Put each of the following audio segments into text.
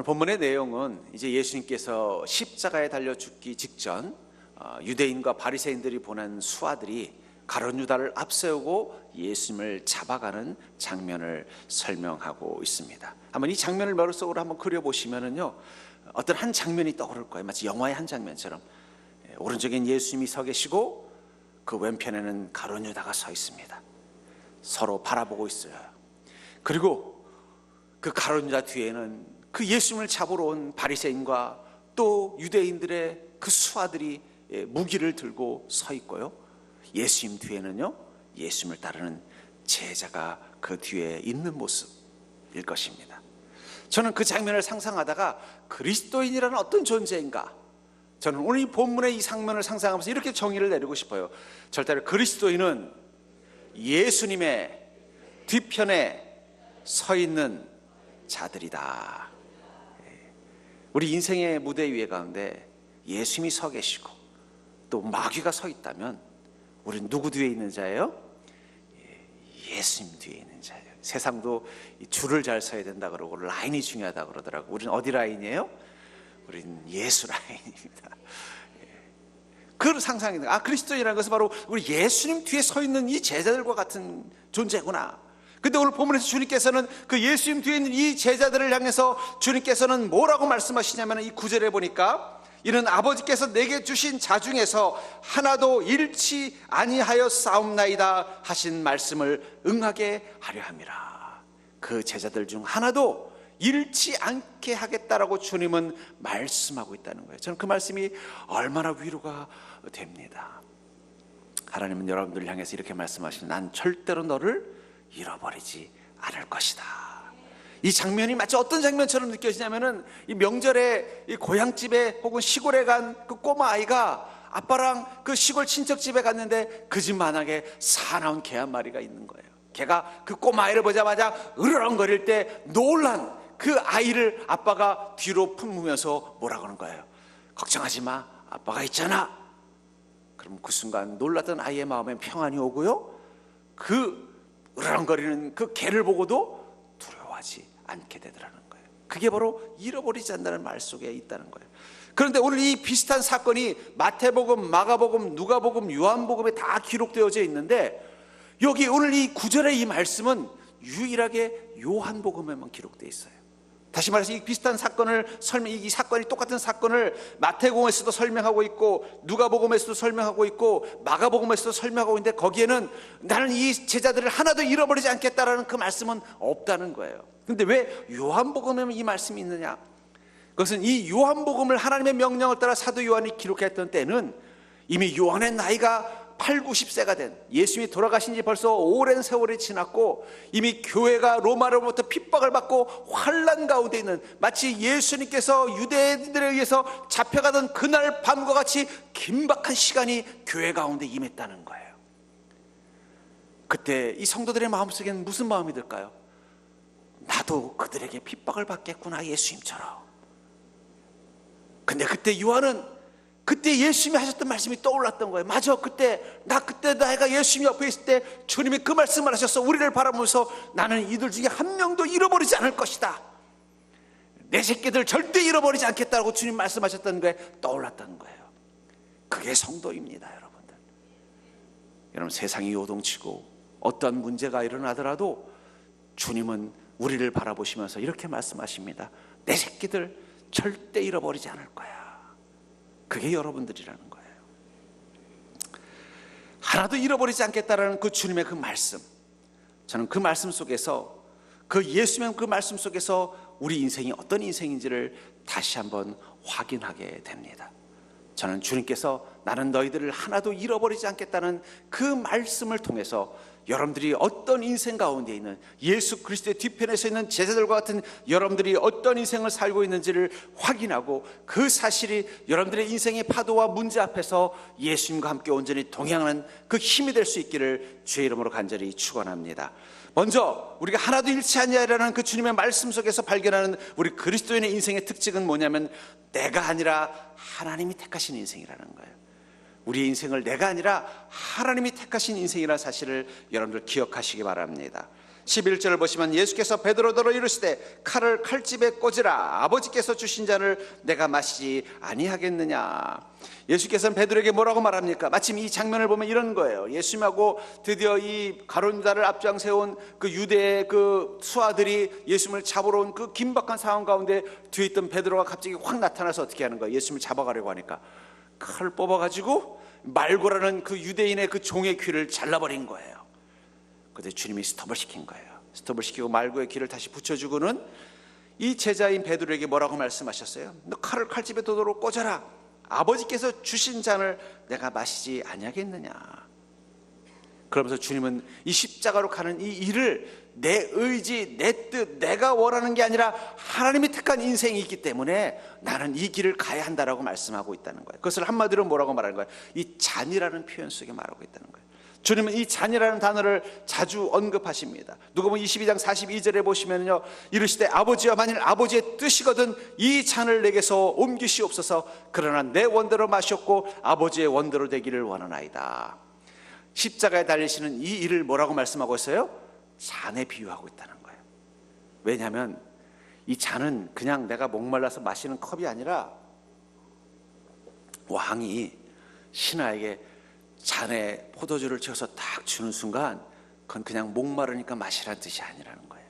본문의 내용은 이제 예수님께서 십자가에 달려 죽기 직전 유대인과 바리새인들이 보낸 수하들이 가룟 유다를 앞세우고 예수님을 잡아가는 장면을 설명하고 있습니다. 한번 이 장면을 머릿속으로 한번 그려보시면은요, 어떤 한 장면이 떠오를 거예요. 마치 영화의 한 장면처럼. 오른쪽엔 예수님이 서 계시고 그 왼편에는 가룟 유다가 서 있습니다. 서로 바라보고 있어요. 그리고 그 가룟 유다 뒤에는 그 예수님을 잡으러 온 바리새인과 또 유대인들의 그 수하들이 무기를 들고 서 있고요, 예수님 뒤에는요, 예수님을 따르는 제자가 그 뒤에 있는 모습일 것입니다. 저는 그 장면을 상상하다가 그리스도인이라는 어떤 존재인가, 저는 오늘 이 본문의 이 장면을 상상하면서 이렇게 정의를 내리고 싶어요. 절대로 그리스도인은 예수님의 뒤편에 서 있는 자들이다. 우리 인생의 무대 위에 가운데 예수님이 서 계시고 또 마귀가 서 있다면 우리는 누구 뒤에 있는 자예요? 예수님 뒤에 있는 자예요. 세상도 줄을 잘 서야 된다 그러고 라인이 중요하다 그러더라고. 우리는 어디 라인이에요? 우리는 예수 라인입니다. 그 상상이, 그리스도인이라는 것은 바로 우리 예수님 뒤에 서 있는 이 제자들과 같은 존재구나. 근데 오늘 본문에서 주님께서는 그 예수님 뒤에 있는 이 제자들을 향해서 주님께서는 뭐라고 말씀하시냐면, 이 9절에 보니까 이는 아버지께서 내게 주신 자 중에서 하나도 잃지 아니하여 싸움나이다 하신 말씀을 응하게 하려 함이라. 그 제자들 중 하나도 잃지 않게 하겠다라고 주님은 말씀하고 있다는 거예요. 저는 그 말씀이 얼마나 위로가 됩니다. 하나님은 여러분들을 향해서 이렇게 말씀하시는, 난 절대로 너를 잃어버리지 않을 것이다. 이 장면이 마치 어떤 장면처럼 느껴지냐면은, 이 명절에 이 고향집에 혹은 시골에 간 그 꼬마 아이가 아빠랑 그 시골 친척집에 갔는데 그 집 마당에 사나운 개 한 마리가 있는 거예요. 걔가 그 꼬마 아이를 보자마자 으르렁거릴 때 놀란 그 아이를 아빠가 뒤로 품으면서 뭐라 그러는 거예요? 걱정하지 마, 아빠가 있잖아. 그럼 그 순간 놀랐던 아이의 마음엔 평안이 오고요, 그 으르렁거리는 그 개를 보고도 두려워하지 않게 되더라는 거예요. 그게 바로 잃어버리지 않는다는 말 속에 있다는 거예요. 그런데 오늘 이 비슷한 사건이 마태복음, 마가복음, 누가복음, 요한복음에 다 기록되어져 있는데, 여기 오늘 이 9절의 이 말씀은 유일하게 요한복음에만 기록되어 있어요. 다시 말해서 이 비슷한 사건을 이 사건이 똑같은 사건을 마태복음에서도 설명하고 있고, 누가복음에서도 설명하고 있고, 마가복음에서도 설명하고 있는데, 거기에는 나는 이 제자들을 하나도 잃어버리지 않겠다라는 그 말씀은 없다는 거예요. 근데 왜 요한복음에만 이 말씀이 있느냐? 그것은 이 요한복음을 하나님의 명령을 따라 사도 요한이 기록했던 때는 이미 요한의 나이가 8, 90세가 된, 예수님이 돌아가신 지 벌써 오랜 세월이 지났고, 이미 교회가 로마로부터 핍박을 받고 환난 가운데 있는, 마치 예수님께서 유대인들에 의해서 잡혀가던 그날 밤과 같이 긴박한 시간이 교회 가운데 임했다는 거예요. 그때 이 성도들의 마음속에는 무슨 마음이 들까요? 나도 그들에게 핍박을 받겠구나, 예수님처럼. 근데 그때 요한은 그때 예수님이 하셨던 말씀이 떠올랐던 거예요. 맞아, 그때 내가 예수님 옆에 있을 때 주님이 그 말씀을 하셔서 우리를 바라보면서, 나는 이들 중에 한 명도 잃어버리지 않을 것이다, 내 새끼들 절대 잃어버리지 않겠다고 주님 말씀하셨던 게 떠올랐던 거예요. 그게 성도입니다, 여러분들. 여러분, 세상이 요동치고 어떠한 문제가 일어나더라도 주님은 우리를 바라보시면서 이렇게 말씀하십니다. 내 새끼들 절대 잃어버리지 않을 거야. 그게 여러분들이라는 거예요. 하나도 잃어버리지 않겠다라는 그 주님의 그 말씀, 저는 그 말씀 속에서, 그 예수님의 그 말씀 속에서 우리 인생이 어떤 인생인지를 다시 한번 확인하게 됩니다. 저는 주님께서 나는 너희들을 하나도 잃어버리지 않겠다는 그 말씀을 통해서 여러분들이 어떤 인생 가운데 있는, 예수 그리스도의 뒤편에 서 있는 제자들과 같은 여러분들이 어떤 인생을 살고 있는지를 확인하고, 그 사실이 여러분들의 인생의 파도와 문제 앞에서 예수님과 함께 온전히 동행하는 그 힘이 될 수 있기를 주의 이름으로 간절히 축원합니다. 먼저 우리가 하나도 잃지 아니하리라는 그 주님의 말씀 속에서 발견하는 우리 그리스도인의 인생의 특징은 뭐냐면, 내가 아니라 하나님이 택하신 인생이라는 거예요. 우리의 인생을 내가 아니라 하나님이 택하신 인생이라는 사실을 여러분들 기억하시기 바랍니다. 11절을 보시면 예수께서 베드로더러 이르시되 칼을 칼집에 꽂으라. 아버지께서 주신 잔을 내가 마시지 아니하겠느냐. 예수께서는 베드로에게 뭐라고 말합니까? 마침 이 장면을 보면 이런 거예요. 예수님하고 드디어 이 가룟 유다를 앞장 세운 그 유대의 그 수하들이 예수님을 잡으러 온 그 긴박한 상황 가운데 뒤에 있던 베드로가 갑자기 확 나타나서 어떻게 하는 거예요? 예수님을 잡아가려고 하니까 칼을 뽑아가지고 말고라는 그 유대인의 그 종의 귀를 잘라버린 거예요. 그때 주님이 스톱을 시킨 거예요. 스톱을 시키고 말고의 귀를 다시 붙여주고는 이 제자인 베드로에게 뭐라고 말씀하셨어요? 너 칼을 칼집에 도도록 꽂아라. 아버지께서 주신 잔을 내가 마시지 아니하겠느냐. 그러면서 주님은 이 십자가로 가는 이 일을 내 의지, 내 뜻, 내가 원하는 게 아니라 하나님이 택한 인생이 있기 때문에 나는 이 길을 가야 한다라고 말씀하고 있다는 거예요. 그것을 한마디로 뭐라고 말하는 거예요? 이 잔이라는 표현 속에 말하고 있다는 거예요. 주님은 이 잔이라는 단어를 자주 언급하십니다. 누가복음 22장 42절에 보시면요, 이르시되 아버지여 만일 아버지의 뜻이거든 이 잔을 내게서 옮기시옵소서. 그러나 내 원대로 마셨고 아버지의 원대로 되기를 원하나이다. 십자가에 달리시는 이 일을 뭐라고 말씀하고 있어요? 잔에 비유하고 있다는 거예요. 왜냐하면 이 잔은 그냥 내가 목말라서 마시는 컵이 아니라 왕이 신하에게 잔에 포도주를 채워서 딱 주는 순간 그건 그냥 목마르니까 마시라는 뜻이 아니라는 거예요.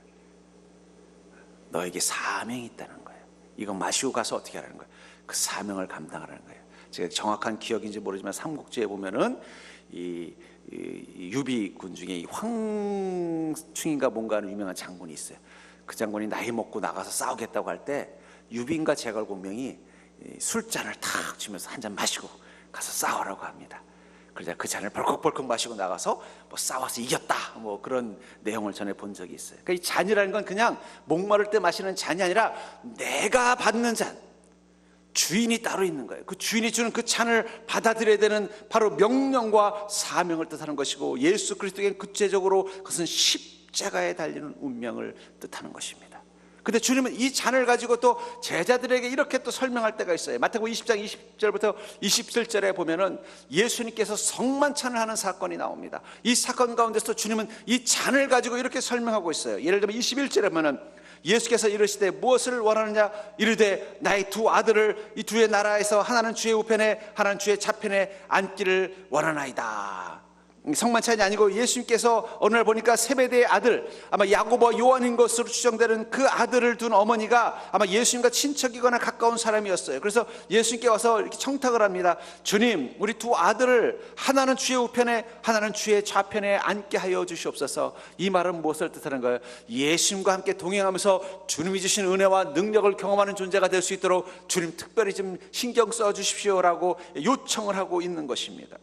너에게 사명이 있다는 거예요. 이거 마시고 가서 어떻게 하라는 거예요? 그 사명을 감당하라는 거예요. 제가 정확한 기억인지 모르지만 삼국지에 보면은 이 유비군 중에 이 황충인가 뭔가 하는 유명한 장군이 있어요. 그 장군이 나이 먹고 나가서 싸우겠다고 할 때 유비인가 제갈공명이 술잔을 탁 주면서 한 잔 마시고 가서 싸우라고 합니다. 그러자 그 잔을 벌컥벌컥 마시고 나가서 뭐 싸워서 이겼다 뭐 그런 내용을 전해 본 적이 있어요. 그러니까 이 잔이라는 건 그냥 목마를 때 마시는 잔이 아니라 내가 받는 잔, 주인이 따로 있는 거예요. 그 주인이 주는 그 잔을 받아들여야 되는 바로 명령과 사명을 뜻하는 것이고, 예수 그리스도에게 구체적으로 그것은 십자가에 달리는 운명을 뜻하는 것입니다. 근데 주님은 이 잔을 가지고 또 제자들에게 이렇게 또 설명할 때가 있어요. 마태복음 20장 20절부터 27절에 보면은 예수님께서 성만찬을 하는 사건이 나옵니다. 이 사건 가운데서 주님은 이 잔을 가지고 이렇게 설명하고 있어요. 예를 들면 21절에 보면은 예수께서 이르시되 무엇을 원하느냐 이르되 나의 두 아들을 이 두의 나라에서 하나는 주의 우편에 하나는 주의 좌편에 앉기를 원하나이다. 성만찬이 아니고 예수님께서 어느 날 보니까 세베대의 아들, 아마 야고보와 요한인 것으로 추정되는 그 아들을 둔 어머니가 아마 예수님과 친척이거나 가까운 사람이었어요. 그래서 예수님께 와서 이렇게 청탁을 합니다. 주님, 우리 두 아들을 하나는 주의 우편에 하나는 주의 좌편에 앉게 하여 주시옵소서. 이 말은 무엇을 뜻하는 거예요? 예수님과 함께 동행하면서 주님이 주신 은혜와 능력을 경험하는 존재가 될 수 있도록 주님 특별히 좀 신경 써 주십시오라고 요청을 하고 있는 것입니다.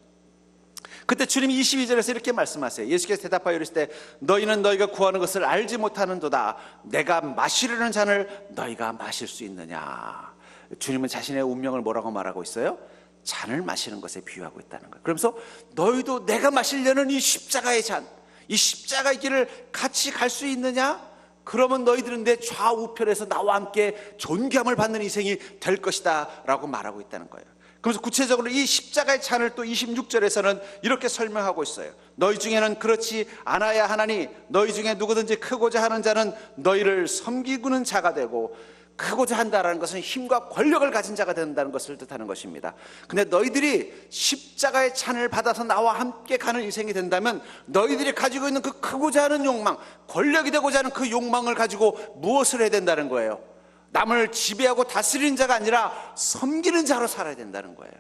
그때 주님이 22절에서 이렇게 말씀하세요. 예수께서 대답하여 이르시되 너희는 너희가 구하는 것을 알지 못하는도다. 내가 마시려는 잔을 너희가 마실 수 있느냐. 주님은 자신의 운명을 뭐라고 말하고 있어요? 잔을 마시는 것에 비유하고 있다는 거예요. 그러면서 너희도 내가 마시려는 이 십자가의 잔, 이 십자가의 길을 같이 갈 수 있느냐? 그러면 너희들은 내 좌우편에서 나와 함께 존귀함을 받는 인생이 될 것이다 라고 말하고 있다는 거예요. 그래서 구체적으로 이 십자가의 잔을 또 26절에서는 이렇게 설명하고 있어요. 너희 중에는 그렇지 않아야 하나니 너희 중에 누구든지 크고자 하는 자는 너희를 섬기고는 자가 되고, 크고자 한다라는 것은 힘과 권력을 가진 자가 된다는 것을 뜻하는 것입니다. 근데 너희들이 십자가의 잔을 받아서 나와 함께 가는 인생이 된다면 너희들이 가지고 있는 그 크고자 하는 욕망, 권력이 되고자 하는 그 욕망을 가지고 무엇을 해야 된다는 거예요? 남을 지배하고 다스리는 자가 아니라 섬기는 자로 살아야 된다는 거예요.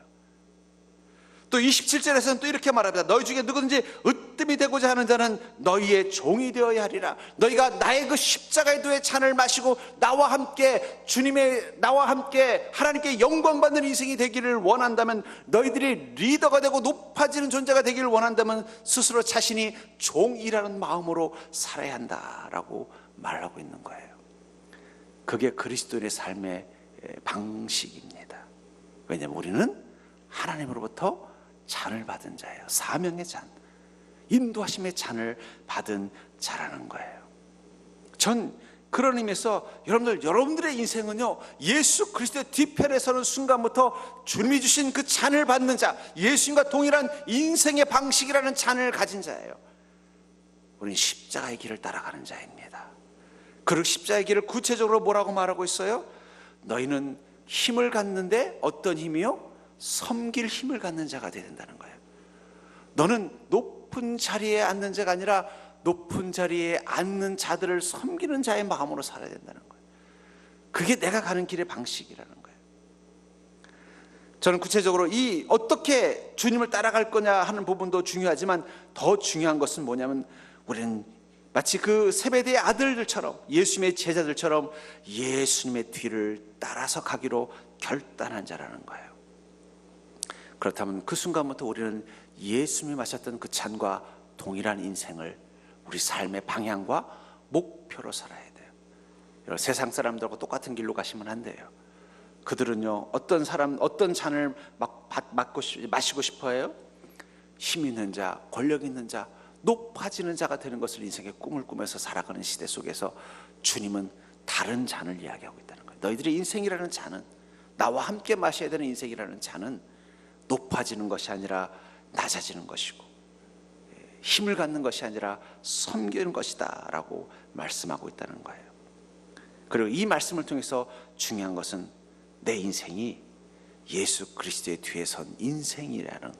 또 27절에서는 또 이렇게 말합니다. 너희 중에 누구든지 으뜸이 되고자 하는 자는 너희의 종이 되어야 하리라. 너희가 나의 그 십자가의 도의 잔을 마시고 나와 함께 하나님께 영광 받는 인생이 되기를 원한다면, 너희들이 리더가 되고 높아지는 존재가 되기를 원한다면 스스로 자신이 종이라는 마음으로 살아야 한다라고 말하고 있는 거예요. 그게 그리스도인의 삶의 방식입니다. 왜냐하면 우리는 하나님으로부터 잔을 받은 자예요. 사명의 잔, 인도하심의 잔을 받은 자라는 거예요. 전 그런 의미에서 여러분들의 인생은요, 예수 그리스도의 뒤편에 서는 순간부터 주님이 주신 그 잔을 받는 자, 예수님과 동일한 인생의 방식이라는 잔을 가진 자예요. 우리는 십자가의 길을 따라가는 자입니다. 그리고 십자가의 길을 구체적으로 뭐라고 말하고 있어요? 너희는 힘을 갖는데 어떤 힘이요? 섬길 힘을 갖는 자가 되야 된다는 거예요. 너는 높은 자리에 앉는 자가 아니라 높은 자리에 앉는 자들을 섬기는 자의 마음으로 살아야 된다는 거예요. 그게 내가 가는 길의 방식이라는 거예요. 저는 구체적으로 이 어떻게 주님을 따라갈 거냐 하는 부분도 중요하지만 더 중요한 것은 뭐냐면 우리는 마치 그 세베대의 아들들처럼 예수님의 제자들처럼 예수님의 뒤를 따라서 가기로 결단한 자라는 거예요. 그렇다면 그 순간부터 우리는 예수님이 마셨던 그 잔과 동일한 인생을 우리 삶의 방향과 목표로 살아야 돼요. 여러분, 세상 사람들하고 똑같은 길로 가시면 안 돼요. 그들은요 어떤 잔을 마시고 싶어해요? 힘 있는 자, 권력 있는 자, 높아지는 자가 되는 것을 인생의 꿈을 꾸면서 살아가는 시대 속에서 주님은 다른 잔을 이야기하고 있다는 거예요. 너희들의 인생이라는 잔은, 나와 함께 마셔야 되는 인생이라는 잔은 높아지는 것이 아니라 낮아지는 것이고 힘을 갖는 것이 아니라 섬기는 것이다 라고 말씀하고 있다는 거예요. 그리고 이 말씀을 통해서 중요한 것은 내 인생이 예수 그리스도의 뒤에 선 인생이라는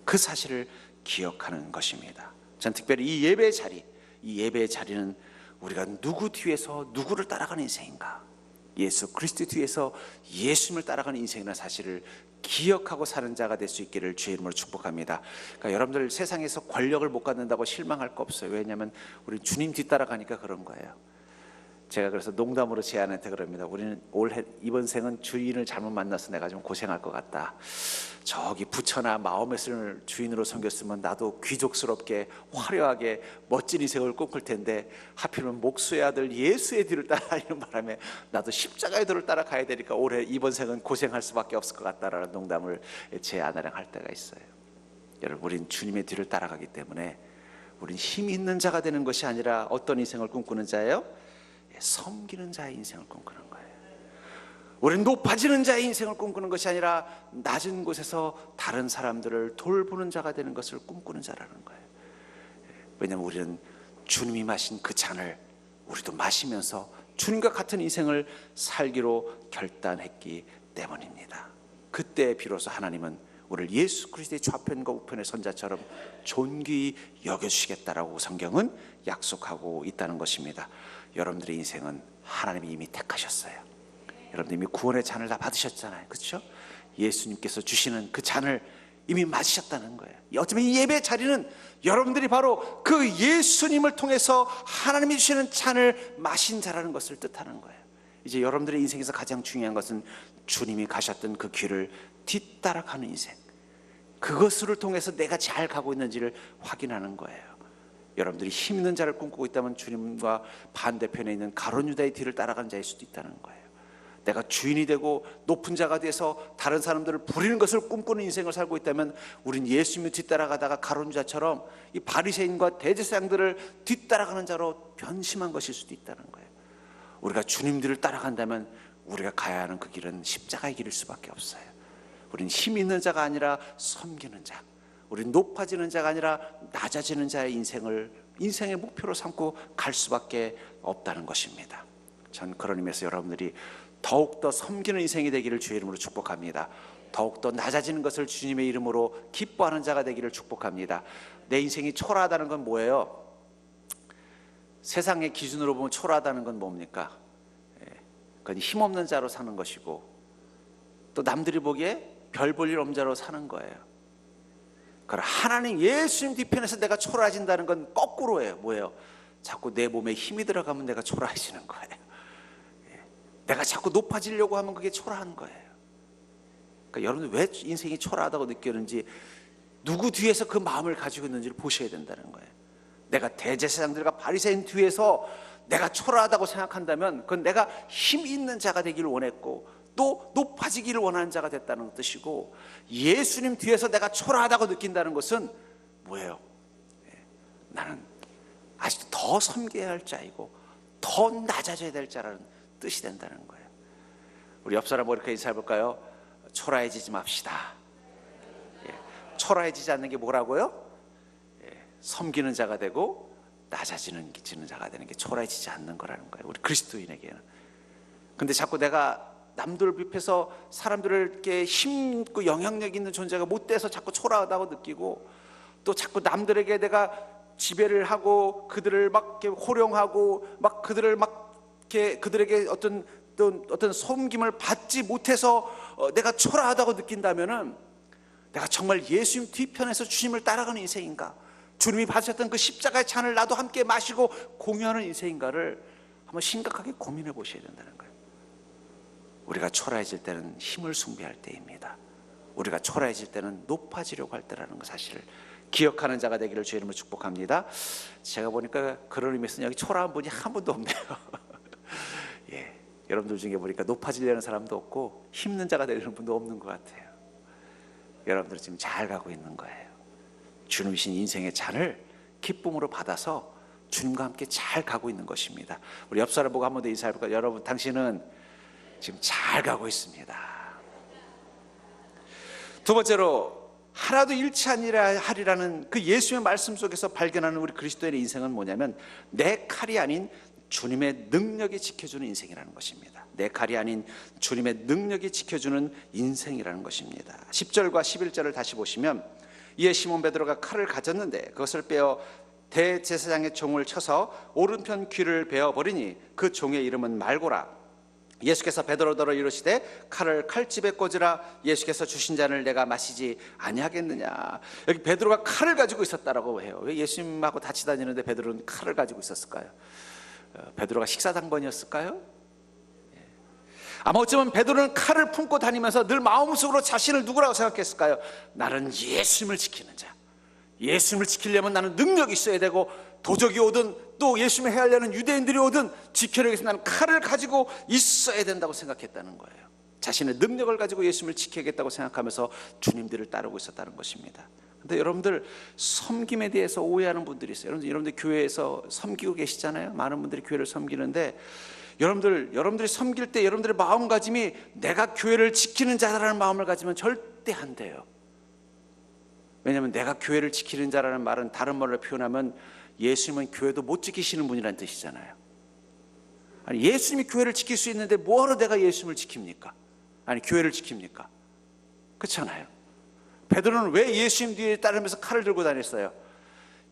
그 사실을 기억하는 것입니다. 전 특별히 이 예배의 자리는 우리가 누구 뒤에서 누구를 따라가는 인생인가, 예수 그리스도 뒤에서 예수님을 따라가는 인생이라는 사실을 기억하고 사는 자가 될 수 있기를 주의 이름으로 축복합니다. 그러니까 여러분들 세상에서 권력을 못 갖는다고 실망할 거 없어요. 왜냐하면 우리 주님 뒤따라가니까 그런 거예요. 제가 그래서 농담으로 제 아내한테 그럽니다. 우리는 이번 생은 주인을 잘못 만나서 내가 좀 고생할 것 같다. 저기 부처나 마호메스를 주인으로 섬겼으면 나도 귀족스럽게 화려하게 멋진 인생을 꿈꿀 텐데 하필이면 목수의 아들 예수의 뒤를 따라다니는 바람에 나도 십자가의 도를 따라가야 되니까 올해 이번 생은 고생할 수밖에 없을 것 같다라는 농담을 제 아내랑 할 때가 있어요. 여러분, 우린 주님의 뒤를 따라가기 때문에 우린 힘이 있는 자가 되는 것이 아니라 어떤 인생을 꿈꾸는 자예요? 섬기는 자의 인생을 꿈꾸는 거예요. 우리는 높아지는 자의 인생을 꿈꾸는 것이 아니라 낮은 곳에서 다른 사람들을 돌보는 자가 되는 것을 꿈꾸는 자라는 거예요. 왜냐하면 우리는 주님이 마신 그 잔을 우리도 마시면서 주님과 같은 인생을 살기로 결단했기 때문입니다. 그때 비로소 하나님은 우리를 예수 그리스도의 좌편과 우편의 선자처럼 존귀히 여겨주시겠다라고 성경은 약속하고 있다는 것입니다. 여러분들의 인생은 하나님이 이미 택하셨어요. 여러분들 이미 구원의 잔을 다 받으셨잖아요. 그렇죠? 예수님께서 주시는 그 잔을 이미 맞으셨다는 거예요. 어쩌면 이 예배 자리는 여러분들이 바로 그 예수님을 통해서 하나님이 주시는 잔을 마신 자라는 것을 뜻하는 거예요. 이제 여러분들의 인생에서 가장 중요한 것은 주님이 가셨던 그 길을 뒤따라가는 인생, 그것을 통해서 내가 잘 가고 있는지를 확인하는 거예요. 여러분들이 힘 있는 자를 꿈꾸고 있다면 주님과 반대편에 있는 가룟 유다의 뒤를 따라가는 자일 수도 있다는 거예요. 내가 주인이 되고 높은 자가 돼서 다른 사람들을 부리는 것을 꿈꾸는 인생을 살고 있다면 우린 예수님을 뒤따라가다가 가룟 유다처럼 이 바리새인과 대제사장들을 뒤따라가는 자로 변심한 것일 수도 있다는 거예요. 우리가 주님들을 따라간다면 우리가 가야 하는 그 길은 십자가의 길일 수밖에 없어요. 우린 힘 있는 자가 아니라 섬기는 자, 우린 높아지는 자가 아니라 낮아지는 자의 인생의 목표로 삼고 갈 수밖에 없다는 것입니다. 전 그런 의미에서 여러분들이 더욱더 섬기는 인생이 되기를 주의 이름으로 축복합니다. 더욱더 낮아지는 것을 주님의 이름으로 기뻐하는 자가 되기를 축복합니다. 내 인생이 초라하다는 건 뭐예요? 세상의 기준으로 보면 초라하다는 건 뭡니까? 그건 힘없는 자로 사는 것이고 또 남들이 보기에 별 볼 일 없는 자로 사는 거예요. 그러나 하나님 예수님 뒤편에서 내가 초라해진다는 건 거꾸로예요. 뭐예요? 자꾸 내 몸에 힘이 들어가면 내가 초라해지는 거예요. 내가 자꾸 높아지려고 하면 그게 초라한 거예요. 그러니까 여러분들 왜 인생이 초라하다고 느끼는지 누구 뒤에서 그 마음을 가지고 있는지를 보셔야 된다는 거예요. 내가 대제사장들과 바리새인 뒤에서 내가 초라하다고 생각한다면 그건 내가 힘 있는 자가 되기를 원했고 또 높아지기를 원하는 자가 됐다는 뜻이고, 예수님 뒤에서 내가 초라하다고 느낀다는 것은 뭐예요? 나는 아직도 더 섬겨야 할 자이고 더 낮아져야 될 자라는 뜻이 된다는 거예요. 우리 옆 사람 이렇게 인사해볼까요? 초라해지지 맙시다. 초라해지지 않는 게 뭐라고요? 섬기는 자가 되고 낮아지는 자가 되는 게 초라해지지 않는 거라는 거예요, 우리 그리스도인에게는. 근데 자꾸 내가 남들 비롯해서 사람들에게 힘있고 영향력 있는 존재가 못 돼서 자꾸 초라하다고 느끼고, 또 자꾸 남들에게 내가 지배를 하고 그들을 막 이렇게 호령하고 막 그들을 막 이렇게 그들에게 어떤 섬김을 받지 못해서 내가 초라하다고 느낀다면은 내가 정말 예수님 뒤편에서 주님을 따라가는 인생인가, 주님이 받으셨던 그 십자가의 잔을 나도 함께 마시고 공유하는 인생인가를 한번 심각하게 고민해 보셔야 된다는 거예요. 우리가 초라해질 때는 힘을 숭배할 때입니다. 우리가 초라해질 때는 높아지려고 할 때라는 그 사실을 기억하는 자가 되기를 주의 이름으로 축복합니다. 제가 보니까 그런 의미에서는 여기 초라한 분이 한 분도 없네요. 예, 여러분들 중에 보니까 높아지려는 사람도 없고 힘든 자가 되려는 분도 없는 것 같아요. 여러분들 지금 잘 가고 있는 거예요. 주님이신 인생의 잔을 기쁨으로 받아서 주님과 함께 잘 가고 있는 것입니다. 우리 옆 사람 보고 한 번 더 인사해볼까요? 여러분, 당신은 지금 잘 가고 있습니다. 두 번째로, 하나도 잃지 아니하리라는 그 예수의 말씀 속에서 발견하는 우리 그리스도인의 인생은 뭐냐면, 내 칼이 아닌 주님의 능력이 지켜주는 인생이라는 것입니다. 내 칼이 아닌 주님의 능력이 지켜주는 인생이라는 것입니다. 10절과 11절을 다시 보시면, 이에 시몬 베드로가 칼을 가졌는데 그것을 빼어 대제사장의 종을 쳐서 오른편 귀를 베어버리니 그 종의 이름은 말고라. 예수께서 베드로더러 이르시되 칼을 칼집에 꽂으라. 예수께서 주신 잔을 내가 마시지 아니하겠느냐. 여기 베드로가 칼을 가지고 있었다라고 해요. 왜 예수님하고 같이 다니는데 베드로는 칼을 가지고 있었을까요? 베드로가 식사당번이었을까요? 아마 어쩌면 베드로는 칼을 품고 다니면서 늘 마음속으로 자신을 누구라고 생각했을까요? 나는 예수님을 지키는 자. 예수님을 지키려면 나는 능력이 있어야 되고, 도적이 오든 또 예수님을 해하려는 유대인들이 오든 지키려고 해서 나는 칼을 가지고 있어야 된다고 생각했다는 거예요. 자신의 능력을 가지고 예수님을 지켜야겠다고 생각하면서 주님들을 따르고 있었다는 것입니다. 근데 여러분들, 섬김에 대해서 오해하는 분들이 있어요. 여러분들 교회에서 섬기고 계시잖아요. 많은 분들이 교회를 섬기는데, 여러분들이 섬길 때 여러분들의 마음가짐이 내가 교회를 지키는 자라는 마음을 가지면 절대 안 돼요. 왜냐하면 내가 교회를 지키는 자라는 말은 다른 말로 표현하면 예수님은 교회도 못 지키시는 분이라는 뜻이잖아요. 아니, 예수님이 교회를 지킬 수 있는데 뭐하러 내가 예수님을 지킵니까? 아니, 교회를 지킵니까? 그렇잖아요. 베드로는 왜 예수님 뒤에 따르면서 칼을 들고 다녔어요?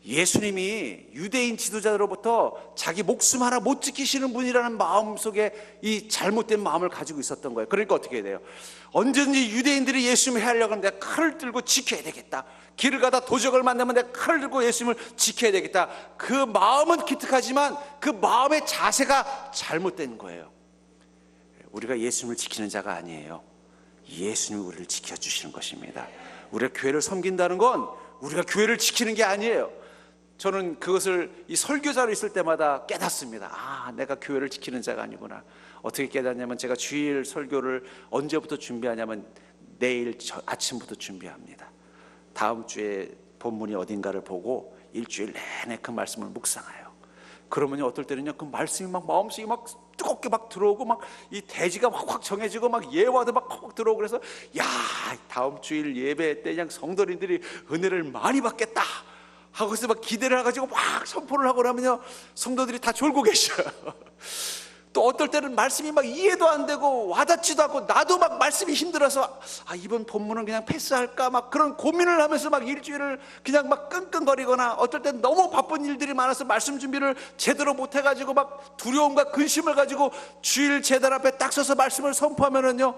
예수님이 유대인 지도자로부터 자기 목숨 하나 못 지키시는 분이라는 마음속에 이 잘못된 마음을 가지고 있었던 거예요. 그러니까 어떻게 해야 돼요? 언제든지 유대인들이 예수님을 해하려고 하면 내가 칼을 들고 지켜야 되겠다. 길을 가다 도적을 만나면 내가 칼을 들고 예수님을 지켜야 되겠다. 그 마음은 기특하지만 그 마음의 자세가 잘못된 거예요. 우리가 예수님을 지키는 자가 아니에요. 예수님이 우리를 지켜주시는 것입니다. 우리가 교회를 섬긴다는 건 우리가 교회를 지키는 게 아니에요. 저는 그것을 이 설교자로 있을 때마다 깨닫습니다. 아, 내가 교회를 지키는 자가 아니구나. 어떻게 깨닫냐면, 제가 주일 설교를 언제부터 준비하냐면 내일 아침부터 준비합니다. 다음 주에 본문이 어딘가를 보고 일주일 내내 그 말씀을 묵상해요. 그러면요, 어떨 때는요, 그 말씀이 막 마음속에 막 뜨겁게 막 들어오고, 막 이 대지가 확 정해지고, 막 예화도 막 확 들어오고, 그래서 야, 다음 주일 예배 때 그냥 성도님들이 은혜를 많이 받겠다 하고서 막 기대를 해가지고 막 선포를 하고 나면요, 성도들이 다 졸고 계셔요. 또 어떨 때는 말씀이 막 이해도 안 되고 와닿지도 않고, 나도 막 말씀이 힘들어서 이번 본문은 그냥 패스할까 막 그런 고민을 하면서 막 일주일을 그냥 막 끙끙거리거나, 어떨 때는 너무 바쁜 일들이 많아서 말씀 준비를 제대로 못 해가지고 막 두려움과 근심을 가지고 주일 제단 앞에 딱 서서 말씀을 선포하면은요,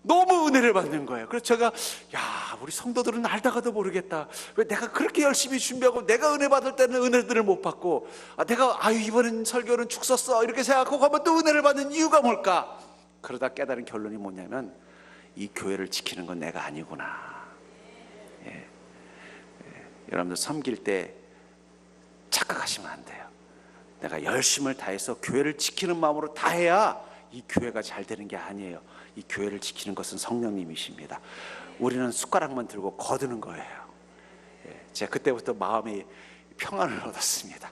너무 은혜를 받는 거예요. 그래서 제가, 야, 우리 성도들은 알다가도 모르겠다. 왜 내가 그렇게 열심히 준비하고 내가 은혜 받을 때는 은혜들을 못 받고, 내가 이번엔 설교는 죽 썼어 이렇게 생각하고 하면 또 은혜를 받는 이유가 뭘까? 그러다 깨달은 결론이 뭐냐면, 이 교회를 지키는 건 내가 아니구나. 여러분들 섬길 때 착각하시면 안 돼요. 내가 열심을 다해서 교회를 지키는 마음으로 다 해야 이 교회가 잘 되는 게 아니에요. 이 교회를 지키는 것은 성령님이십니다. 우리는 숟가락만 들고 거두는 거예요. 제가 그때부터 마음이 평안을 얻었습니다.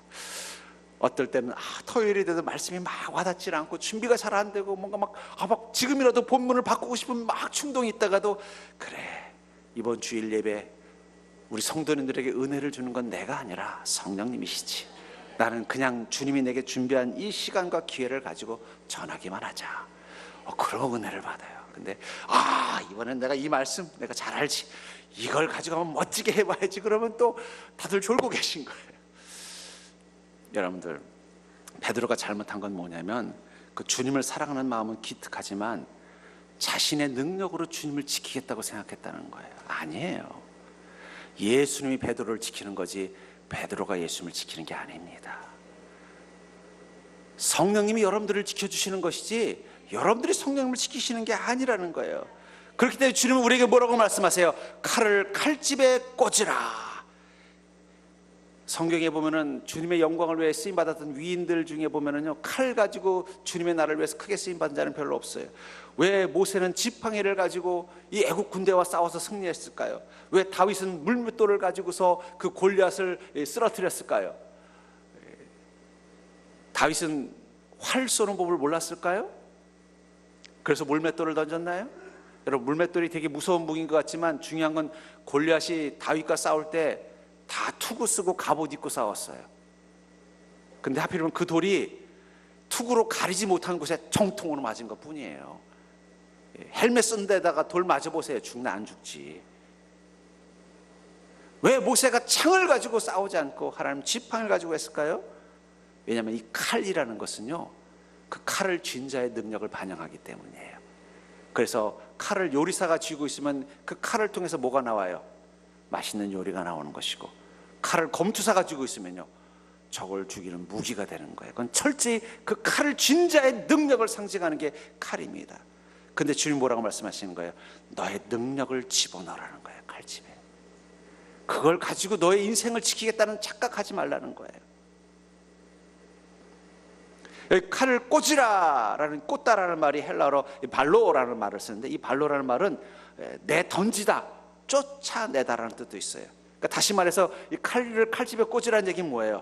어떨 때는 토요일이 돼도 말씀이 막 와닿지 않고 준비가 잘 안 되고, 뭔가 막 지금이라도 본문을 바꾸고 싶은 막 충동이 있다가도, 그래, 이번 주일 예배 우리 성도님들에게 은혜를 주는 건 내가 아니라 성령님이시지. 나는 그냥 주님이 내게 준비한 이 시간과 기회를 가지고 전하기만 하자. 그런 은혜를 받아요. 근데 이번엔 내가 이 말씀 내가 잘 알지, 이걸 가지고 한번 멋지게 해봐야지. 그러면 또 다들 졸고 계신 거예요. 여러분들, 베드로가 잘못한 건 뭐냐면 그 주님을 사랑하는 마음은 기특하지만 자신의 능력으로 주님을 지키겠다고 생각했다는 거예요. 아니에요. 예수님이 베드로를 지키는 거지 베드로가 예수님을 지키는 게 아닙니다. 성령님이 여러분들을 지켜주시는 것이지 여러분들이 성령님을 지키시는 게 아니라는 거예요. 그렇기 때문에 주님은 우리에게 뭐라고 말씀하세요? 칼을 칼집에 꽂으라. 성경에 보면은 주님의 영광을 위해 쓰임 받았던 위인들 중에 보면은요, 칼 가지고 주님의 나라를 위해서 크게 쓰임 받은 자는 별로 없어요. 왜 모세는 지팡이를 가지고 이 애국 군대와 싸워서 승리했을까요? 왜 다윗은 물맷돌을 가지고서 그 골리앗을 쓰러뜨렸을까요? 다윗은 활 쏘는 법을 몰랐을까요? 그래서 물맷돌을 던졌나요? 여러분, 물맷돌이 되게 무서운 무기인 것 같지만 중요한 건 골리앗이 다윗과 싸울 때 다 투구 쓰고 갑옷 입고 싸웠어요. 근데 하필이면 그 돌이 투구로 가리지 못한 곳에 정통으로 맞은 것 뿐이에요. 헬멧 쓴 데다가 돌 맞아보세요. 죽나 안 죽지. 왜 모세가 창을 가지고 싸우지 않고 하나님 지팡이를 가지고 했을까요? 왜냐하면 이 칼이라는 것은요, 그 칼을 쥔 자의 능력을 반영하기 때문이에요. 그래서 칼을 요리사가 쥐고 있으면 그 칼을 통해서 뭐가 나와요? 맛있는 요리가 나오는 것이고, 칼을 검투사가 쥐고 있으면요, 적을 죽이는 무기가 되는 거예요. 그건 철저히 그 칼을 쥔 자의 능력을 상징하는 게 칼입니다. 근데 주님 뭐라고 말씀하시는 거예요? 너의 능력을 집어넣으라는 거예요. 칼집에. 그걸 가지고 너의 인생을 지키겠다는 착각하지 말라는 거예요. 여기 칼을 꽂으라라는, 꽂다라는 말이 헬라어로 발로라는 말을 쓰는데, 이 발로라는 말은 내 던지다, 쫓아내다라는 뜻도 있어요. 그러니까 다시 말해서 이 칼을 칼집에 꽂으라는 얘기는 뭐예요?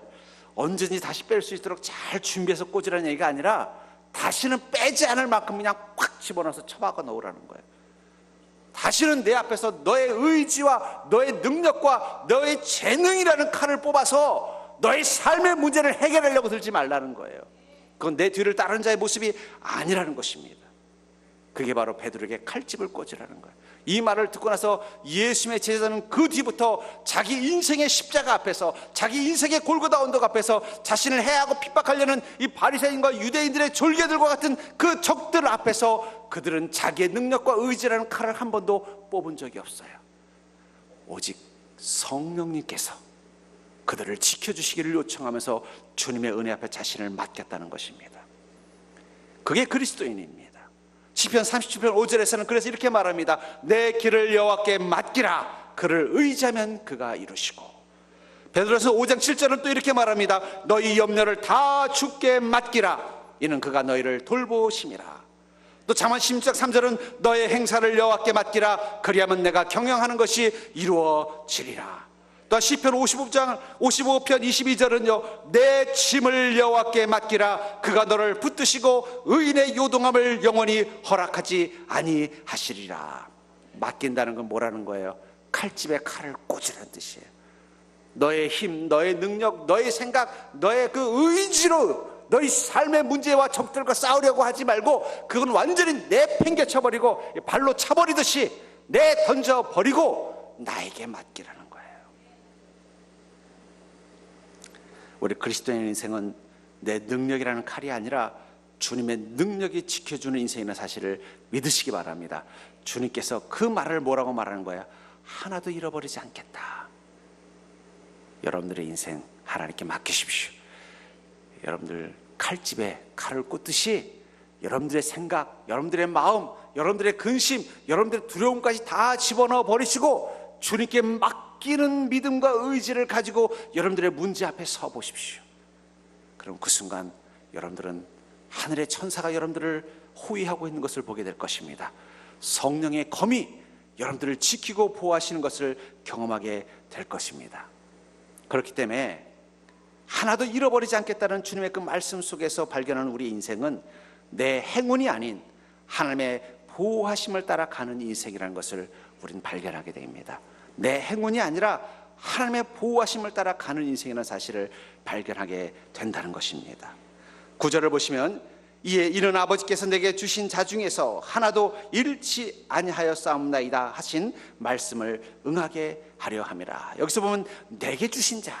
언제든지 다시 뺄 수 있도록 잘 준비해서 꽂으라는 얘기가 아니라 다시는 빼지 않을 만큼 그냥 꽉 집어넣어서 처박아 놓으라는 거예요. 다시는 내 앞에서 너의 의지와 너의 능력과 너의 재능이라는 칼을 뽑아서 너의 삶의 문제를 해결하려고 들지 말라는 거예요. 그건 내 뒤를 따르는 자의 모습이 아니라는 것입니다. 그게 바로 베드로에게 칼집을 꽂으라는 거예요. 이 말을 듣고 나서 예수님의 제자는 그 뒤부터 자기 인생의 십자가 앞에서, 자기 인생의 골고다 언덕 앞에서 자신을 해하고 핍박하려는 이 바리새인과 유대인들의 졸개들과 같은 그 적들 앞에서 그들은 자기의 능력과 의지라는 칼을 한 번도 뽑은 적이 없어요. 오직 성령님께서 그들을 지켜주시기를 요청하면서 주님의 은혜 앞에 자신을 맡겼다는 것입니다. 그게 그리스도인입니다. 시편 37편 5절에서는 그래서 이렇게 말합니다. 내 길을 여호와께 맡기라. 그를 의지하면 그가 이루시고. 베드로서 5장 7절은 또 이렇게 말합니다. 너희 염려를 다 주께 맡기라. 이는 그가 너희를 돌보심이라. 또 잠언 16장 3절은 너의 행사를 여호와께 맡기라. 그리하면 내가 경영하는 것이 이루어지리라. 또 시편 55편 22절은요, 내 짐을 여호와께 맡기라. 그가 너를 붙드시고 의인의 요동함을 영원히 허락하지 아니하시리라. 맡긴다는 건 뭐라는 거예요? 칼집에 칼을 꽂으라는 뜻이에요. 너의 힘, 너의 능력, 너의 생각, 너의 그 의지로 너희 삶의 문제와 적들과 싸우려고 하지 말고 그건 완전히 내팽개쳐버리고 발로 차버리듯이 내던져버리고 나에게 맡기라는 거예요. 우리 그리스도인의 인생은 내 능력이라는 칼이 아니라 주님의 능력이 지켜주는 인생이라는 사실을 믿으시기 바랍니다. 주님께서 그 말을 뭐라고 말하는 거야? 하나도 잃어버리지 않겠다. 여러분들의 인생 하나님께 맡기십시오. 여러분들 칼집에 칼을 꽂듯이 여러분들의 생각, 여러분들의 마음, 여러분들의 근심, 여러분들의 두려움까지 다 집어넣어 버리시고 주님께 맡기는 믿음과 의지를 가지고 여러분들의 문제 앞에 서 보십시오. 그럼 그 순간 여러분들은 하늘의 천사가 여러분들을 호위하고 있는 것을 보게 될 것입니다. 성령의 검이 여러분들을 지키고 보호하시는 것을 경험하게 될 것입니다. 그렇기 때문에 하나도 잃어버리지 않겠다는 주님의 그 말씀 속에서 발견하는 우리 인생은 내 행운이 아닌 하나님의 보호하심을 따라 가는 인생이라는 것을 우리는 발견하게 됩니다. 내 행운이 아니라 하나님의 보호하심을 따라 가는 인생이라는 사실을 발견하게 된다는 것입니다. 9절을 보시면 이에 이는 아버지께서 내게 주신 자 중에서 하나도 잃지 아니하였사옵나이다 하신 말씀을 응하게 하려 함이라. 여기서 보면 내게 주신 자,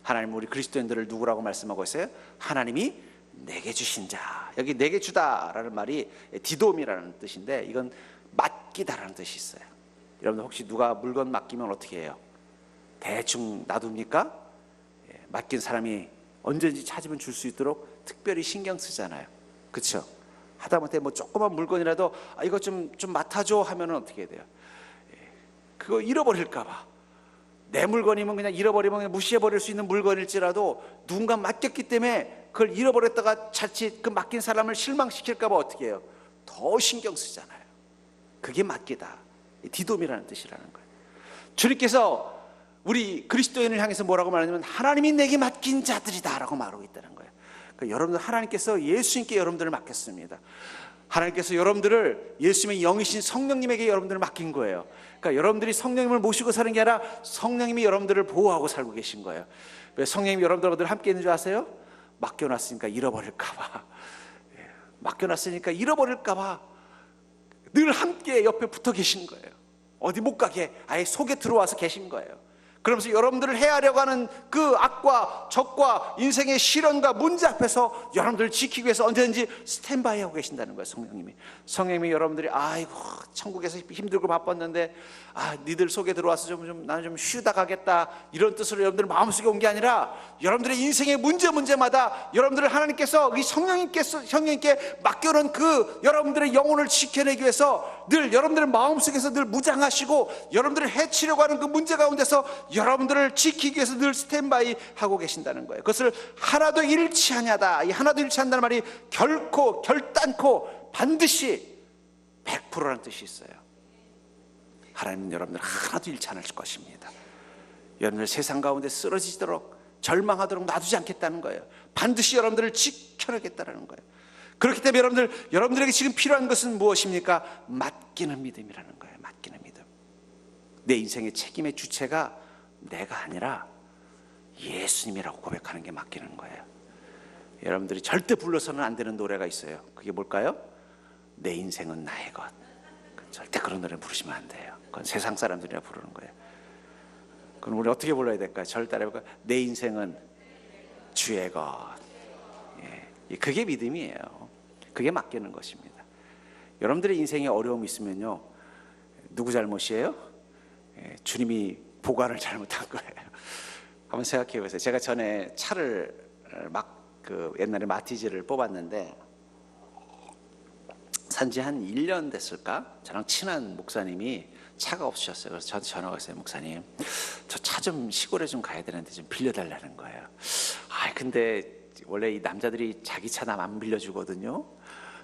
하나님 우리 그리스도인들을 누구라고 말씀하고 있어요? 하나님이 내게 주신 자. 여기 내게 주다라는 말이 디돔이라는 뜻인데 이건 맡기다라는 뜻이 있어요. 여러분 혹시 누가 물건 맡기면 어떻게 해요? 대충 놔둡니까? 맡긴 사람이 언제든지 찾으면 줄 수 있도록 특별히 신경 쓰잖아요. 그렇죠? 하다못해 뭐 조그만 물건이라도 이거 좀 맡아줘 하면은 어떻게 돼요? 그거 잃어버릴까 봐. 내 물건이면 그냥 잃어버리면 그냥 무시해버릴 수 있는 물건일지라도 누군가 맡겼기 때문에 그걸 잃어버렸다가 자칫 그 맡긴 사람을 실망시킬까 봐 어떻게 해요? 더 신경 쓰잖아요. 그게 맡기다. 디돔이라는 뜻이라는 거예요. 주님께서 우리 그리스도인을 향해서 뭐라고 말하냐면 하나님이 내게 맡긴 자들이다 라고 말하고 있다는 거예요. 그러니까 여러분들 하나님께서 예수님께 여러분들을 맡겼습니다. 하나님께서 여러분들을 예수님의 영이신 성령님에게 여러분들을 맡긴 거예요. 그러니까 여러분들이 성령님을 모시고 사는 게 아니라 성령님이 여러분들을 보호하고 살고 계신 거예요. 왜 성령님이 여러분들 함께 있는 줄 아세요? 맡겨놨으니까 잃어버릴까 봐. 맡겨놨으니까 잃어버릴까 봐 늘 함께 옆에 붙어 계신 거예요. 어디 못 가게 아예 속에 들어와서 계신 거예요. 그러면서 여러분들을 해하려고 하는 그 악과 적과 인생의 시련과 문제 앞에서 여러분들을 지키기 위해서 언제든지 스탠바이 하고 계신다는 거예요. 성령님이 여러분들이 아이고 천국에서 힘들고 바빴는데 니들 속에 들어와서 나는 좀 쉬다 가겠다 이런 뜻으로 여러분들 마음속에 온 게 아니라 여러분들의 인생의 문제마다 여러분들을 하나님께서 이 성령님께 맡겨놓은 그 여러분들의 영혼을 지켜내기 위해서 늘 여러분들의 마음속에서 늘 무장하시고 여러분들을 해치려고 하는 그 문제 가운데서 여러분들을 지키기 위해서 늘 스탠바이 하고 계신다는 거예요. 그것을 하나도 잃지 아니하다. 이 하나도 잃지 않는다는 말이 결코 결단코 반드시 100%라는 뜻이 있어요. 하나님은 여러분들 하나도 잃지 않을 것입니다. 여러분들 세상 가운데 쓰러지도록 절망하도록 놔두지 않겠다는 거예요. 반드시 여러분들을 지켜내겠다는 거예요. 그렇기 때문에 여러분들에게 지금 필요한 것은 무엇입니까? 맡기는 믿음이라는 거예요. 맡기는 믿음. 내 인생의 책임의 주체가 내가 아니라 예수님이라고 고백하는 게 맡기는 거예요. 여러분들이 절대 불러서는 안 되는 노래가 있어요. 그게 뭘까요? 내 인생은 나의 것. 절대 그런 노래 부르시면 안 돼요. 그건 세상 사람들이라 부르는 거예요. 그럼 우리 어떻게 불러야 될까요? 절 따라해볼까요? 내 인생은 주의 것. 그게 믿음이에요. 그게 맡기는 것입니다. 여러분들의 인생에 어려움이 있으면요, 누구 잘못이에요? 주님이 보관을 잘못한 거예요. 한번 생각해 보세요. 제가 전에 차를 옛날에 마티즈를 뽑았는데 산지 한 1년 됐을까? 저랑 친한 목사님이 차가 없으셨어요. 그래서 저한테 전화가 왔어요. 목사님, 저 차 좀 시골에 좀 가야 되는데 좀 빌려달라는 거예요. 근데 원래 이 남자들이 자기 차 남 안 빌려주거든요.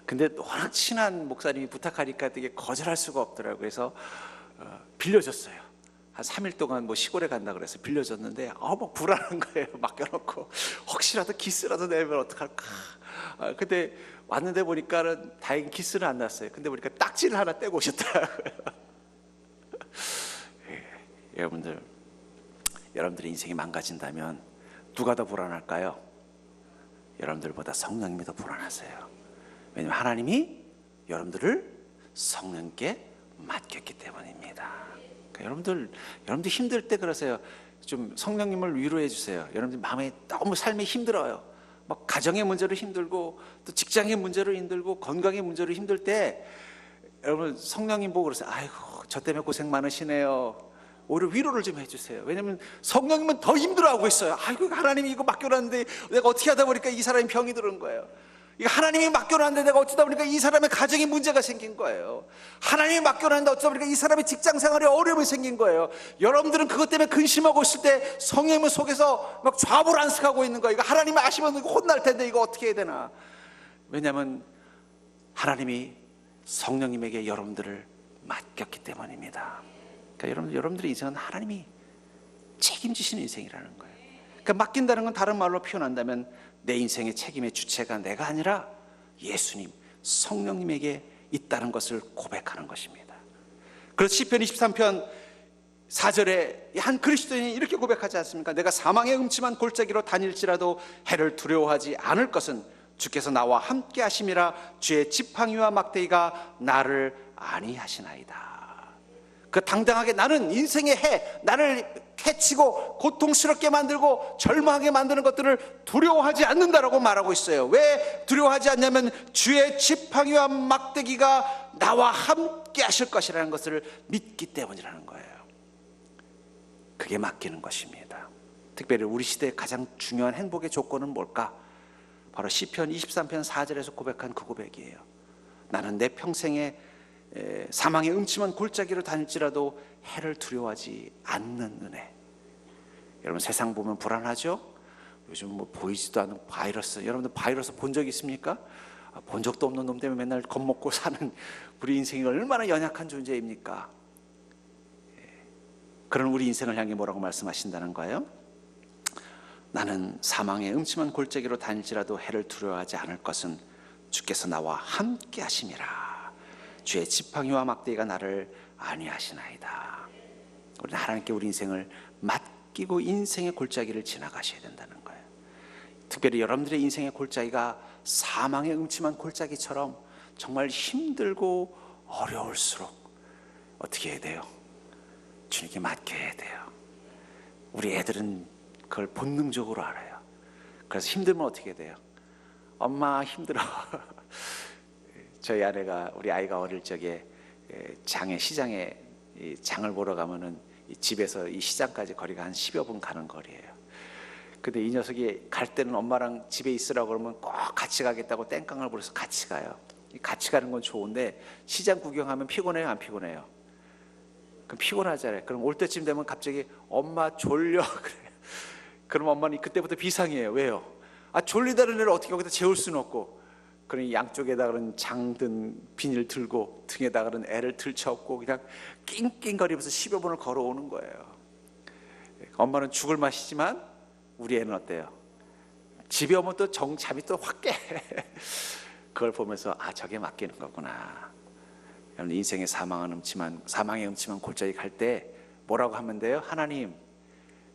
근데 워낙 친한 목사님이 부탁하니까 되게 거절할 수가 없더라고요. 그래서 빌려줬어요. 한 3일 동안 뭐 시골에 간다 그래서 빌려줬는데 막 불안한 거예요. 맡겨놓고 혹시라도 기스라도 내면 어떡할까. 근데 왔는데 보니까는 다행히 기스는 안 났어요. 근데 보니까 딱지를 하나 떼고 오셨더라고요. 여러분들의 인생이 망가진다면 누가 더 불안할까요? 여러분들보다 성령님이 더 불안하세요. 왜냐하면 하나님이 여러분들을 성령께 맡겼기 때문입니다. 그러니까 여러분들 힘들 때 그러세요. 좀 성령님을 위로해 주세요. 여러분들 마음에 너무 삶이 힘들어요. 막 가정의 문제로 힘들고 또 직장의 문제로 힘들고 건강의 문제로 힘들 때 여러분 성령님 보고 그러세요. 아이고 저 때문에 고생 많으시네요. 오히려 위로를 좀 해주세요. 왜냐하면 성령님은 더 힘들어하고 있어요. 아이고 하나님이 이거 맡겨놨는데 내가 어떻게 하다 보니까 이 사람이 병이 들은 거예요. 이거 하나님이 맡겨놨는데 내가 어쩌다 보니까 이 사람의 가정에 문제가 생긴 거예요. 하나님이 맡겨놨는데 어쩌다 보니까 이 사람의 직장생활에 어려움이 생긴 거예요. 여러분들은 그것 때문에 근심하고 있을 때 성령님 속에서 막 좌불안석하고 있는 거예요. 이거 하나님이 아시면 이거 혼날 텐데 이거 어떻게 해야 되나. 왜냐하면 하나님이 성령님에게 여러분들을 맡겼기 때문입니다. 그러니까 여러분들의 인생은 하나님이 책임지시는 인생이라는 거예요. 그러니까 맡긴다는 건 다른 말로 표현한다면 내 인생의 책임의 주체가 내가 아니라 예수님, 성령님에게 있다는 것을 고백하는 것입니다. 그래서 시편 23편 4절에 한 그리스도인이 이렇게 고백하지 않습니까? 내가 사망의 음침한 골짜기로 다닐지라도 해를 두려워하지 않을 것은 주께서 나와 함께 하심이라. 주의 지팡이와 막대기가 나를 안위하시나이다. 그 당당하게 나는 인생의 해, 나를 해치고 고통스럽게 만들고 절망하게 만드는 것들을 두려워하지 않는다라고 말하고 있어요. 왜 두려워하지 않냐면 주의 지팡이와 막대기가 나와 함께 하실 것이라는 것을 믿기 때문이라는 거예요. 그게 맡기는 것입니다. 특별히 우리 시대의 가장 중요한 행복의 조건은 뭘까? 바로 시편 23편 4절에서 고백한 그 고백이에요. 나는 내 평생에 사망의 음침한 골짜기로 다닐지라도 해를 두려워하지 않는 은혜. 여러분, 세상 보면 불안하죠? 요즘 뭐 보이지도 않는 바이러스, 여러분들 바이러스 본 적 있습니까? 본 적도 없는 놈 때문에 맨날 겁먹고 사는 우리 인생이 얼마나 연약한 존재입니까? 그런 우리 인생을 향해 뭐라고 말씀하신다는 거예요? 나는 사망의 음침한 골짜기로 다닐지라도 해를 두려워하지 않을 것은 주께서 나와 함께 하심이라. 주의 지팡이와 막대기가 나를 안위하시나이다. 우리는 하나님께 우리 인생을 맡기고 인생의 골짜기를 지나가셔야 된다는 거예요. 특별히 여러분들의 인생의 골짜기가 사망의 음침한 골짜기처럼 정말 힘들고 어려울수록 어떻게 해야 돼요? 주님께 맡겨야 돼요. 우리 애들은 그걸 본능적으로 알아요. 그래서 힘들면 어떻게 돼요? 엄마 힘들어. 저희 아내가, 우리 아이가 어릴 적에 시장에 장을 보러 가면은 집에서 이 시장까지 거리가 한 10여 분 가는 거리예요. 근데 이 녀석이 갈 때는 엄마랑 집에 있으라고 그러면 꼭 같이 가겠다고 땡깡을 부려서 같이 가요. 같이 가는 건 좋은데 시장 구경하면 피곤해요, 안 피곤해요? 그럼 피곤하잖아요. 그럼 올 때쯤 되면 갑자기 엄마 졸려 그래요. 그럼 엄마는 그때부터 비상이에요. 왜요? 졸리다는 애를 어떻게 거기다 재울 수는 없고, 그러니 양쪽에다가는 장든 비닐 들고 등에다가는 애를 들쳐업고 그냥 낑낑거리면서 10여 분을 걸어오는 거예요. 엄마는 죽을 맛이지만 우리 애는 어때요? 집에 오면 또 잠이 또 확 깨. 그걸 보면서 저게 맡기는 거구나. 여러분, 인생의 사망의 음침한 골짜기 갈 때 뭐라고 하면 돼요? 하나님,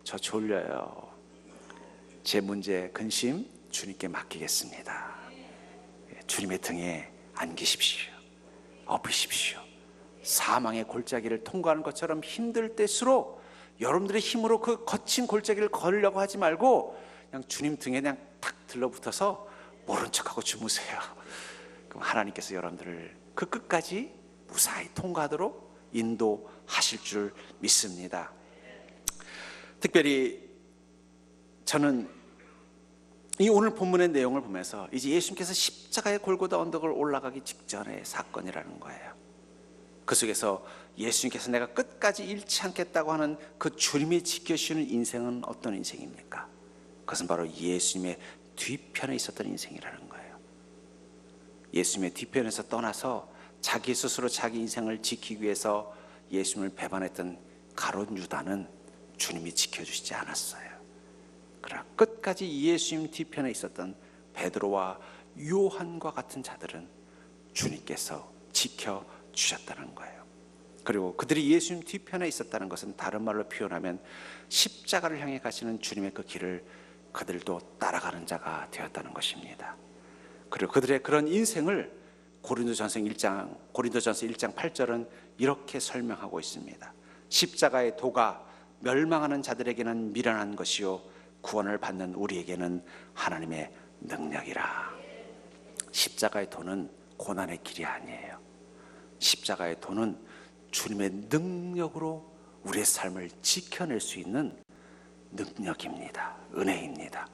저 졸려요. 제 문제, 근심 주님께 맡기겠습니다. 주님의 등에 안기십시오. 엎으십시오. 사망의 골짜기를 통과하는 것처럼 힘들 때일수록 여러분들의 힘으로 그 거친 골짜기를 걸으려고 하지 말고 그냥 주님 등에 그냥 탁 들러붙어서 모른 척하고 주무세요. 그럼 하나님께서 여러분들을 그 끝까지 무사히 통과하도록 인도하실 줄 믿습니다. 특별히 저는 이 오늘 본문의 내용을 보면서 이제 예수님께서 십자가의 골고다 언덕을 올라가기 직전의 사건이라는 거예요. 그 속에서 예수님께서 내가 끝까지 잃지 않겠다고 하는 그 주님이 지켜주시는 인생은 어떤 인생입니까? 그것은 바로 예수님의 뒤편에 있었던 인생이라는 거예요. 예수님의 뒤편에서 떠나서 자기 스스로 자기 인생을 지키기 위해서 예수님을 배반했던 가룟 유다는 주님이 지켜주시지 않았어요. 그러나 끝까지 예수님 뒤편에 있었던 베드로와 요한과 같은 자들은 주님께서 지켜주셨다는 거예요. 그리고 그들이 예수님 뒤편에 있었다는 것은 다른 말로 표현하면 십자가를 향해 가시는 주님의 그 길을 그들도 따라가는 자가 되었다는 것입니다. 그리고 그들의 그런 인생을 고린도전서 1장 8절은 이렇게 설명하고 있습니다. 십자가의 도가 멸망하는 자들에게는 미련한 것이요 구원을 받는 우리에게는 하나님의 능력이라. 십자가의 도는 고난의 길이 아니에요. 십자가의 도는 주님의 능력으로 우리의 삶을 지켜낼 수 있는 능력입니다. 은혜입니다.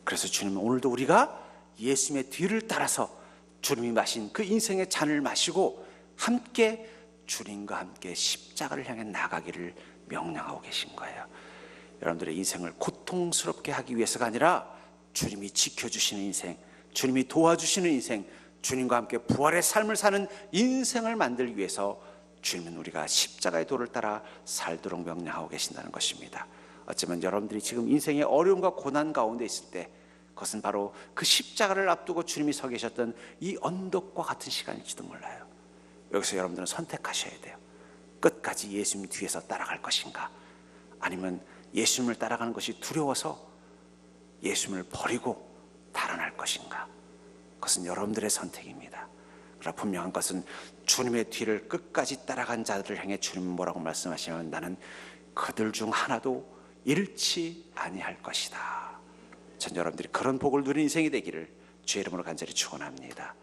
그래서 주님은 오늘도 우리가 예수님의 뒤를 따라서 주님이 마신 그 인생의 잔을 마시고 함께 주님과 함께 십자가를 향해 나가기를 명령하고 계신 거예요. 여러분들의 인생을 고통스럽게 하기 위해서가 아니라 주님이 지켜주시는 인생, 주님이 도와주시는 인생, 주님과 함께 부활의 삶을 사는 인생을 만들기 위해서 주님은 우리가 십자가의 도를 따라 살도록 명령하고 계신다는 것입니다. 어쩌면 여러분들이 지금 인생의 어려움과 고난 가운데 있을 때 그것은 바로 그 십자가를 앞두고 주님이 서 계셨던 이 언덕과 같은 시간일지도 몰라요. 여기서 여러분들은 선택하셔야 돼요. 끝까지 예수님 뒤에서 따라갈 것인가? 아니면 예수님을 따라가는 것이 두려워서 예수님을 버리고 달아날 것인가? 그것은 여러분들의 선택입니다. 그러나 분명한 것은 주님의 뒤를 끝까지 따라간 자들을 향해 주님은 뭐라고 말씀하시냐면 나는 그들 중 하나도 잃지 아니할 것이다. 전 여러분들이 그런 복을 누린 인생이 되기를 주의 이름으로 간절히 축원합니다.